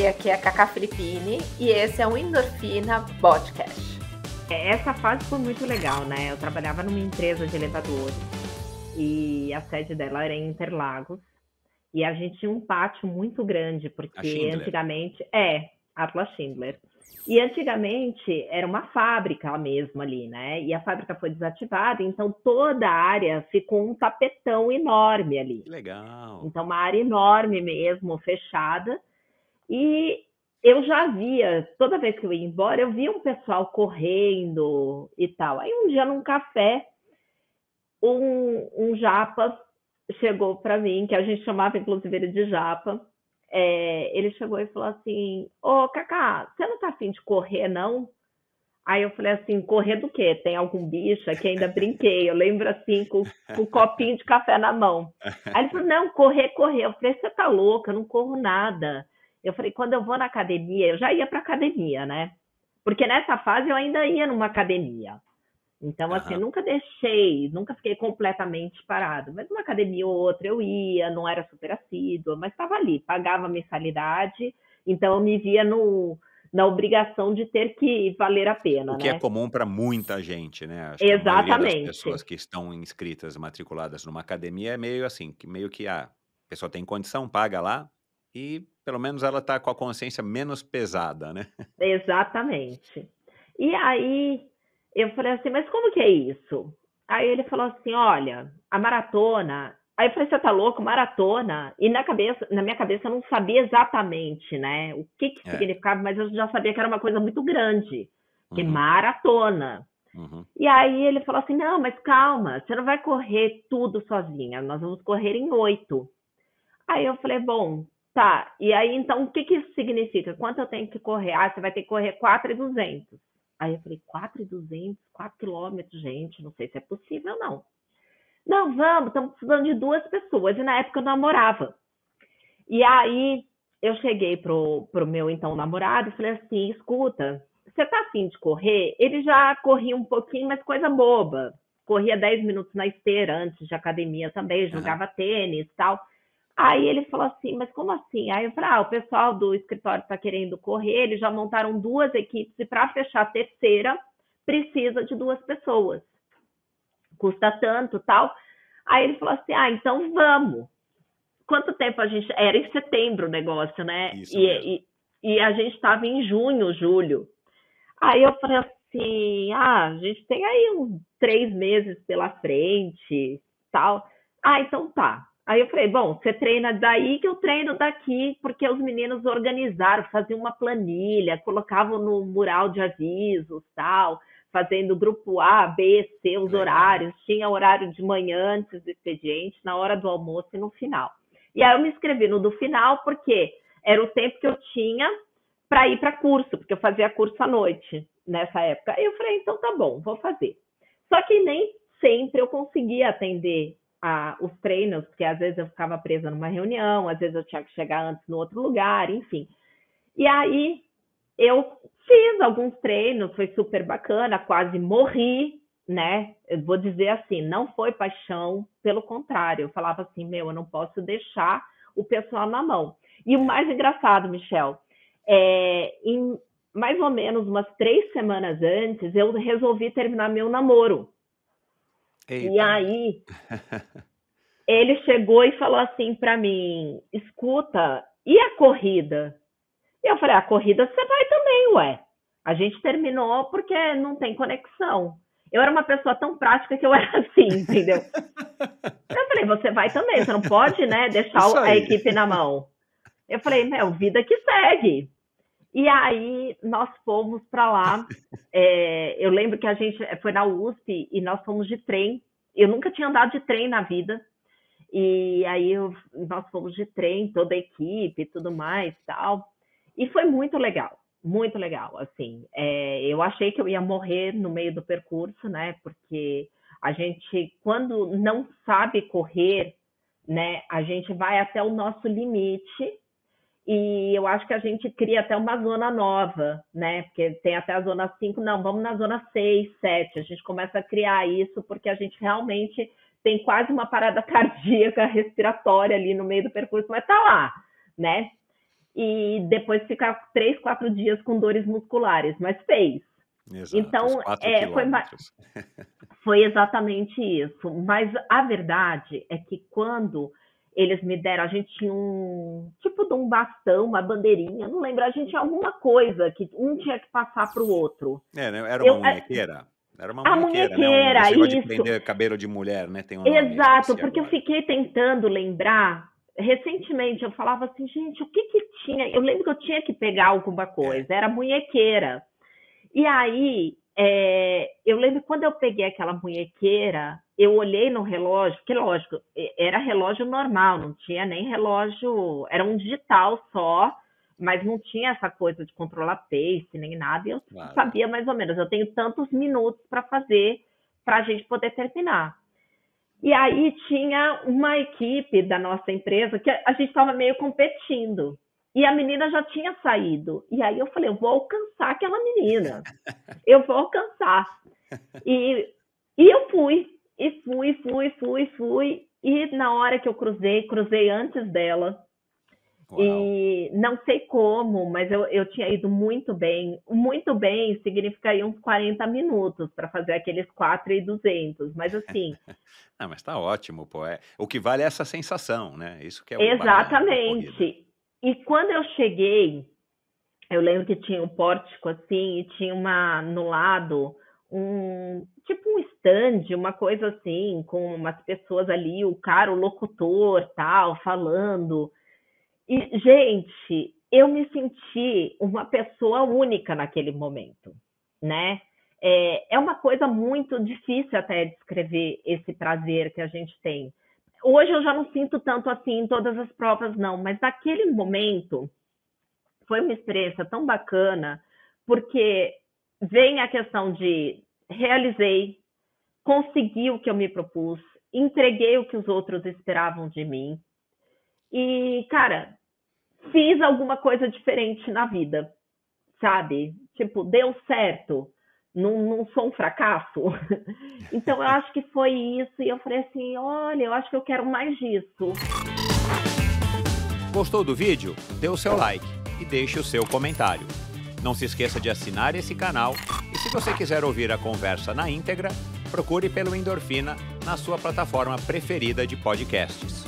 Oi, aqui é a Cacá Filippini e esse é o Endorfina Podcast. Essa fase foi muito legal, né? Eu trabalhava numa empresa de elevadores e a sede dela era em Interlagos e a gente tinha um pátio muito grande, A porque Schindler. antigamente... Atlas Schindler. E antigamente era uma fábrica mesmo ali, né? E a fábrica foi desativada, então toda a área ficou um tapetão enorme ali. Que legal. Então, uma área enorme mesmo, fechada. E eu já via, toda vez que eu ia embora, eu via um pessoal correndo e tal. Aí um dia num café, um japa chegou para mim, que a gente chamava inclusive ele de japa. Ele chegou e falou assim: Ô Cacá, você não tá afim de correr, não? Aí eu falei assim: correr do quê? Tem algum bicho? Aqui ainda brinquei. Eu lembro assim, com um copinho de café na mão. Aí ele falou: não, correr. Eu falei: você tá louca? Eu não corro nada. Eu falei: quando eu vou na academia, eu já ia pra academia, né? Porque nessa fase eu ainda ia numa academia. Então, assim, Aham. nunca fiquei completamente parado. Mas uma academia ou outra eu ia, não era super assídua, mas estava ali, pagava mensalidade, então eu me via na obrigação de ter que valer a pena, O que é né? comum para muita gente, né, acho que a maioria das pessoas Exatamente. que estão inscritas, matriculadas numa academia é meio assim, que meio que a pessoa tem condição, paga lá, e pelo menos ela tá com a consciência menos pesada, né. Exatamente. E aí eu falei assim, mas como que é isso? Aí ele falou assim, olha, a maratona. Aí eu falei, você tá louco? Maratona? E na minha cabeça eu não sabia exatamente, né, o que É. significava, mas eu já sabia que era uma coisa muito grande, que Uhum, maratona. uhum. E aí ele falou assim, não, mas calma, você não vai correr tudo sozinha, nós vamos correr em 8. Aí eu falei, bom, tá. E aí, então, o que que isso significa? Quanto eu tenho que correr? Ah, você vai ter que correr 4.200. Aí eu falei, 4.200? 4 quilômetros, gente, não sei se é possível, não. Não, vamos, estamos precisando de 2 pessoas. E na época eu namorava. E aí eu cheguei pro meu então namorado e falei assim, escuta, você tá afim de correr? Ele já corria um pouquinho, mas coisa boba. Corria 10 minutos na esteira antes de academia também, Aham. jogava tênis e tal. Aí ele falou assim, mas como assim? Aí eu falei, o pessoal do escritório está querendo correr, eles já montaram 2 equipes e para fechar a terceira precisa de 2 pessoas. Custa tanto, tal. Aí ele falou assim, então vamos. Quanto tempo a gente... Era em setembro o negócio, né? Isso mesmo. E a gente estava em junho, julho. Aí eu falei assim, a gente tem aí uns 3 meses pela frente, tal. Então tá. Aí eu falei, bom, você treina daí que eu treino daqui, porque os meninos organizaram, faziam uma planilha, colocavam no mural de avisos, tal, fazendo grupo A, B, C, os Legal. horários. Tinha horário de manhã antes do expediente, na hora do almoço e no final. E aí eu me inscrevi no do final, porque era o tempo que eu tinha para ir para curso, porque eu fazia curso à noite nessa época. Aí eu falei, então tá bom, vou fazer. Só que nem sempre eu conseguia atender os treinos, porque às vezes eu ficava presa numa reunião, às vezes eu tinha que chegar antes no outro lugar, enfim. E aí eu fiz alguns treinos, foi super bacana, quase morri, né? Eu vou dizer assim, não foi paixão, pelo contrário, eu falava assim, eu não posso deixar o pessoal na mão. E o mais engraçado, Michel, em mais ou menos umas 3 semanas antes, eu resolvi terminar meu namoro. E Eita nós. aí ele chegou e falou assim para mim, escuta, e a corrida? E eu falei, a corrida você vai também, ué. A gente terminou porque não tem conexão. Eu era uma pessoa tão prática que eu era assim, entendeu? Eu falei, você vai também, você não pode, né, deixar Isso a aí. equipe na mão. Eu falei, vida que segue. E aí nós fomos para lá. Eu lembro que a gente foi na USP e nós fomos de trem. Eu nunca tinha andado de trem na vida. E aí nós fomos de trem, toda a equipe e tudo mais, tal. E foi muito legal, assim. Eu achei que eu ia morrer no meio do percurso, né? Porque a gente, quando não sabe correr, né? A gente vai até o nosso limite e eu acho que a gente cria até uma zona nova, né? Porque tem até a zona 5, não, vamos na zona 6, 7. A gente começa a criar isso porque a gente realmente tem quase uma parada cardíaca respiratória ali no meio do percurso, mas tá lá, né? e depois ficar 3, 4 dias com dores musculares, mas fez. Exato, Então, os 4 quilômetros. foi exatamente isso. Mas a verdade é que quando eles me deram, a gente tinha um tipo de um bastão, uma bandeirinha, não lembro, a gente tinha alguma coisa que um tinha que passar para o outro. Era uma munhequeira? Era uma munhequeira, munhequeira, né? Um isso. de prender cabelo de mulher, né? Tem um nome. Exato, porque agora. Eu fiquei tentando lembrar. Recentemente eu falava assim, gente, o que tinha? Eu lembro que eu tinha que pegar alguma coisa, era munhequeira. E aí, eu lembro quando eu peguei aquela munhequeira, eu olhei no relógio, porque lógico, era relógio normal, não tinha nem relógio, era um digital só, mas não tinha essa coisa de controlar pace, nem nada, e eu sabia mais ou menos, eu tenho tantos minutos para fazer, para a gente poder terminar. E aí tinha uma equipe da nossa empresa que a gente estava meio competindo. E a menina já tinha saído. E aí eu falei, eu vou alcançar aquela menina. Eu vou alcançar. E eu fui. E fui. E na hora que eu cruzei antes dela. Uau. E não sei como, mas eu tinha ido muito bem. Muito bem significaria uns 40 minutos para fazer aqueles 4.200. Mas assim... Não, mas tá ótimo, pô. O que vale é essa sensação, né? Isso que é o exatamente. E quando eu cheguei, eu lembro que tinha um pórtico assim, e tinha no lado, tipo um stand, uma coisa assim, com umas pessoas ali, o locutor, tal, falando. E, gente, eu me senti uma pessoa única naquele momento, né? É uma coisa muito difícil até descrever esse prazer que a gente tem. Hoje eu já não sinto tanto assim em todas as provas, não. Mas naquele momento foi uma experiência tão bacana, porque vem a questão de realizei, consegui o que eu me propus, entreguei o que os outros esperavam de mim. E, cara, fiz alguma coisa diferente na vida, sabe? Tipo, deu certo. Não sou um fracasso. Então, eu acho que foi isso. E eu falei assim, olha, eu acho que eu quero mais disso. Gostou do vídeo? Dê o seu like e deixe o seu comentário. Não se esqueça de assinar esse canal. E se você quiser ouvir a conversa na íntegra, procure pelo Endorfina na sua plataforma preferida de podcasts.